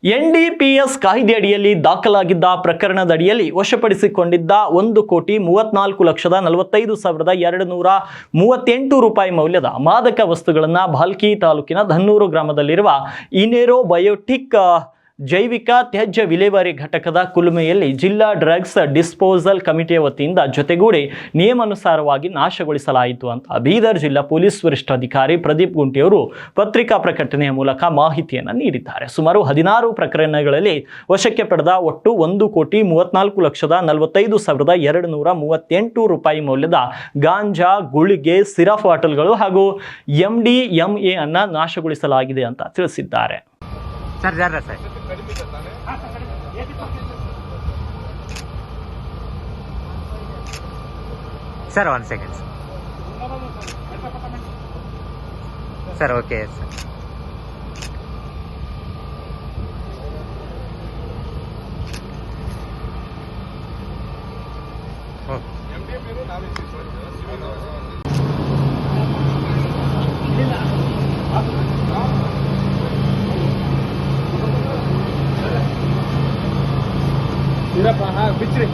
NDPS ಕಾಯ್ದೆಯಡಿಯಲ್ಲಿ ದಾಖಲಾಗಿದ್ದ ಪ್ರಕರಣದಡಿಯಲ್ಲಿ ವಶಪಡಿಸಿಕೊಂಡಿದ್ದ 1,34,45,238 ರೂಪಾಯಿ ಮೌಲ್ಯದ ಮಾದಕ ವಸ್ತುಗಳನ್ನು ಭಾಲ್ಕಿ ತಾಲೂಕಿನ ಧನ್ನೂರು ಗ್ರಾಮದಲ್ಲಿರುವ ಇನೇರೋ ಬಯೋಟಿಕ್ ಜೈವಿಕ ತ್ಯಾಜ್ಯ ವಿಲೇವಾರಿ ಘಟಕದ ಕುಲುಮೆಯಲ್ಲಿ ಜಿಲ್ಲಾ ಡ್ರಗ್ಸ್ ಡಿಸ್ಪೋಸಲ್ ಕಮಿಟಿಯ ವತಿಯಿಂದ ಜೊತೆಗೂಡಿ ನಿಯಮಾನುಸಾರವಾಗಿ ನಾಶಗೊಳಿಸಲಾಯಿತು ಅಂತ ಬೀದರ್ ಜಿಲ್ಲಾ ಪೊಲೀಸ್ ವರಿಷ್ಠಾಧಿಕಾರಿ ಪ್ರದೀಪ್ ಗುಂಟಿಯವರು ಪತ್ರಿಕಾ ಪ್ರಕಟಣೆಯ ಮೂಲಕ ಮಾಹಿತಿಯನ್ನು ನೀಡಿದ್ದಾರೆ. ಸುಮಾರು 16 ಪ್ರಕರಣಗಳಲ್ಲಿ ವಶಕ್ಕೆ ಪಡೆದ ಒಟ್ಟು 1,34,45,238 ರೂಪಾಯಿ ಮೌಲ್ಯದ ಗಾಂಜಾ, ಗುಳಿಗೆ, ಸಿರಫ್ ಬಾಟಲ್ಗಳು ಹಾಗೂ MDMA ಅನ್ನ ನಾಶಗೊಳಿಸಲಾಗಿದೆ ಅಂತ ತಿಳಿಸಿದ್ದಾರೆ. Sir 1 second sir. Okay sir. ಬಿಚ್ರಿ